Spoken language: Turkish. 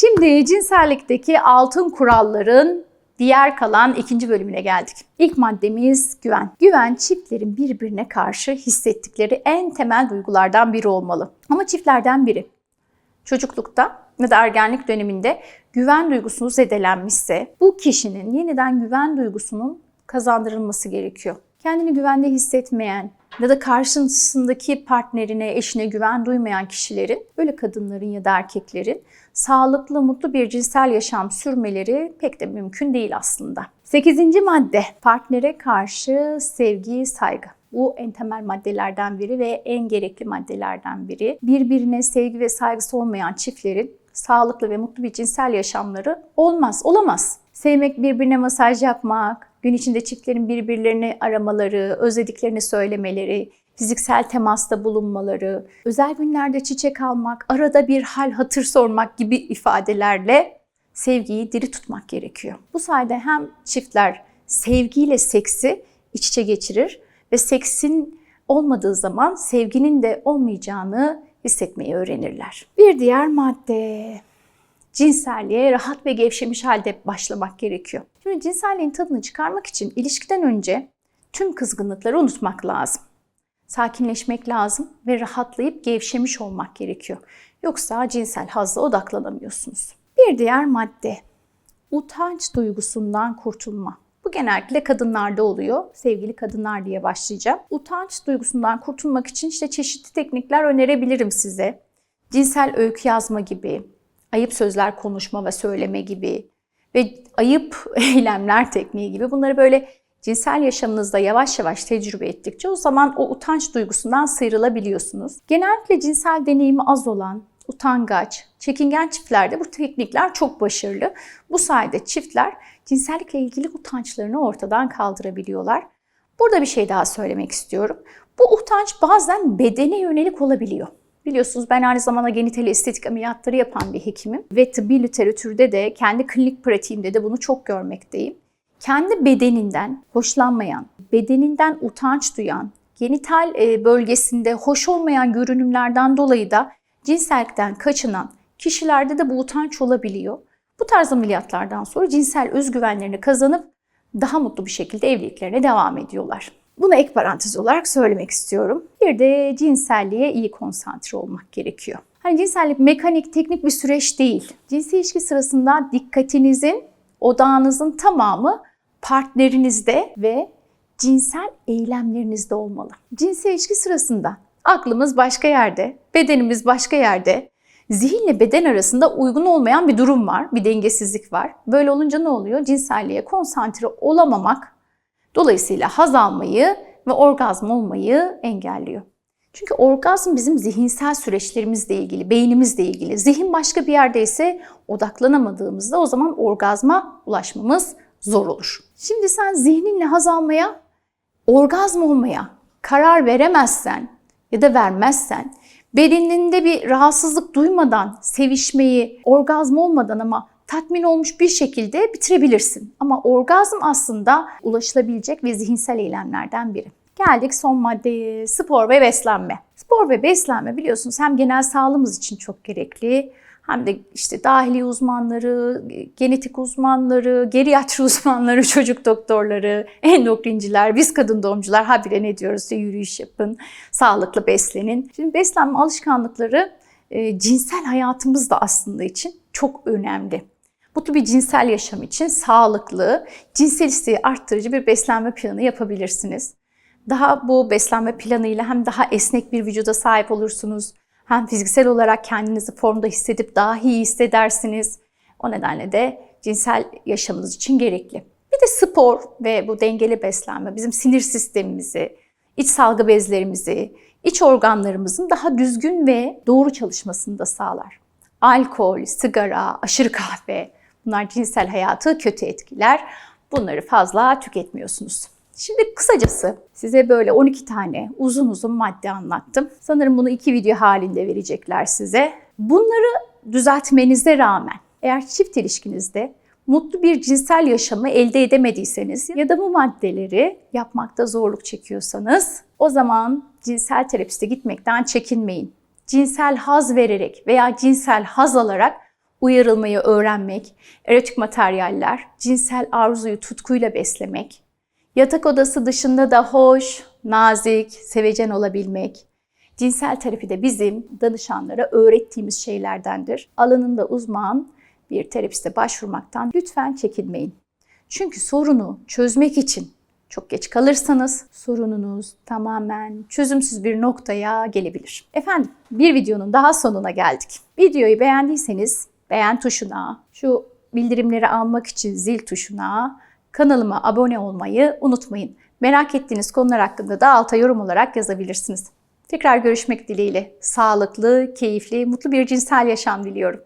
Şimdi cinsellikteki altın kuralların diğer kalan ikinci bölümüne geldik. İlk maddemiz güven. Güven çiftlerin birbirine karşı hissettikleri en temel duygulardan biri olmalı. Ama çiftlerden biri çocuklukta ya da ergenlik döneminde güven duygusu zedelenmişse bu kişinin yeniden güven duygusunun kazandırılması gerekiyor. Kendini güvende hissetmeyen ya da karşısındaki partnerine, eşine güven duymayan kişilerin, böyle kadınların ya da erkeklerin sağlıklı, mutlu bir cinsel yaşam sürmeleri pek de mümkün değil aslında. 8. madde, partnere karşı sevgi, saygı. Bu en temel maddelerden biri ve en gerekli maddelerden biri. Birbirine sevgi ve saygısı olmayan çiftlerin sağlıklı ve mutlu bir cinsel yaşamları olamaz. Sevmek, birbirine masaj yapmak, gün içinde çiftlerin birbirlerini aramaları, özlediklerini söylemeleri, fiziksel temasta bulunmaları, özel günlerde çiçek almak, arada bir hal hatır sormak gibi ifadelerle sevgiyi diri tutmak gerekiyor. Bu sayede hem çiftler sevgiyle seksi iç içe geçirir ve seksin olmadığı zaman sevginin de olmayacağını hissetmeyi öğrenirler. Bir diğer madde, cinselliğe rahat ve gevşemiş halde başlamak gerekiyor. Şimdi cinselliğin tadını çıkarmak için ilişkiden önce tüm kızgınlıkları unutmak lazım. Sakinleşmek lazım ve rahatlayıp gevşemiş olmak gerekiyor. Yoksa cinsel hazza odaklanamıyorsunuz. Bir diğer madde, utanç duygusundan kurtulma. Bu genellikle kadınlarda oluyor. Sevgili kadınlar diye başlayacağım. Utanç duygusundan kurtulmak için çeşitli teknikler önerebilirim size. Cinsel öykü yazma gibi, ayıp sözler konuşma ve söyleme gibi ve ayıp eylemler tekniği gibi, bunları böyle cinsel yaşamınızda yavaş yavaş tecrübe ettikçe o zaman o utanç duygusundan sıyrılabiliyorsunuz. Genellikle cinsel deneyimi az olan, utangaç, çekingen çiftlerde bu teknikler çok başarılı. Bu sayede çiftler cinsellikle ilgili utançlarını ortadan kaldırabiliyorlar. Burada bir şey daha söylemek istiyorum. Bu utanç bazen bedene yönelik olabiliyor. Biliyorsunuz ben aynı zamanda genital estetik ameliyatları yapan bir hekimim ve tıbbi literatürde de kendi klinik pratiğimde de bunu çok görmekteyim. Kendi bedeninden hoşlanmayan, bedeninden utanç duyan, genital bölgesinde hoş olmayan görünümlerden dolayı da cinsellikten kaçınan kişilerde de bu utanç olabiliyor. Bu tarz ameliyatlardan sonra cinsel özgüvenlerini kazanıp daha mutlu bir şekilde evliliklerine devam ediyorlar. Bunu ek parantez olarak söylemek istiyorum. Bir de cinselliğe iyi konsantre olmak gerekiyor. Hani cinsellik mekanik, teknik bir süreç değil. Cinsel ilişki sırasında dikkatinizin, odağınızın tamamı partnerinizde ve cinsel eylemlerinizde olmalı. Cinsel ilişki sırasında aklımız başka yerde, bedenimiz başka yerde, zihinle beden arasında uygun olmayan bir durum var, bir dengesizlik var. Böyle olunca ne oluyor? Cinselliğe konsantre olamamak dolayısıyla haz almayı ve orgazm olmayı engelliyor. Çünkü orgazm bizim zihinsel süreçlerimizle ilgili, beynimizle ilgili. Zihin başka bir yerdeyse odaklanamadığımızda o zaman orgazma ulaşmamız zor olur. Şimdi sen zihninle haz almaya, orgazm olmaya karar veremezsen ya da vermezsen, bedeninde bir rahatsızlık duymadan sevişmeyi, orgazm olmadan ama tatmin olmuş bir şekilde bitirebilirsin. Ama orgazm aslında ulaşılabilecek ve zihinsel eylemlerden biri. Geldik son maddeye, spor ve beslenme. Spor ve beslenme biliyorsunuz hem genel sağlığımız için çok gerekli, hem de dahiliye uzmanları, genetik uzmanları, geriatri uzmanları, çocuk doktorları, endokrinciler, biz kadın doğumcular habire ne diyoruz? Yürüyüş yapın, sağlıklı beslenin. Şimdi beslenme alışkanlıkları cinsel hayatımız da aslında için çok önemli. Mutlu bir cinsel yaşam için sağlıklı, cinsel isteği arttırıcı bir beslenme planı yapabilirsiniz. Daha bu beslenme planıyla hem daha esnek bir vücuda sahip olursunuz, hem fiziksel olarak kendinizi formda hissedip daha iyi hissedersiniz. O nedenle de cinsel yaşamınız için gerekli. Bir de spor ve bu dengeli beslenme bizim sinir sistemimizi, iç salgı bezlerimizi, iç organlarımızın daha düzgün ve doğru çalışmasını da sağlar. Alkol, sigara, aşırı kahve, bunlar cinsel hayatı kötü etkiler. Bunları fazla tüketmiyorsunuz. Şimdi kısacası size böyle 12 tane uzun madde anlattım. Sanırım bunu 2 video halinde verecekler size. Bunları düzeltmenize rağmen eğer çift ilişkinizde mutlu bir cinsel yaşamı elde edemediyseniz ya da bu maddeleri yapmakta zorluk çekiyorsanız o zaman cinsel terapiste gitmekten çekinmeyin. Cinsel haz vererek veya cinsel haz alarak uyarılmayı öğrenmek, erotik materyaller, cinsel arzuyu tutkuyla beslemek, yatak odası dışında da hoş, nazik, sevecen olabilmek, cinsel terapide bizim danışanlara öğrettiğimiz şeylerdendir. Alanında uzman bir terapiste başvurmaktan lütfen çekinmeyin. Çünkü sorunu çözmek için çok geç kalırsanız sorununuz tamamen çözümsüz bir noktaya gelebilir. Efendim, bir videonun daha sonuna geldik. Videoyu beğendiyseniz beğen tuşuna, şu bildirimleri almak için zil tuşuna, kanalıma abone olmayı unutmayın. Merak ettiğiniz konular hakkında da alta yorum olarak yazabilirsiniz. Tekrar görüşmek dileğiyle. Sağlıklı, keyifli, mutlu bir cinsel yaşam diliyorum.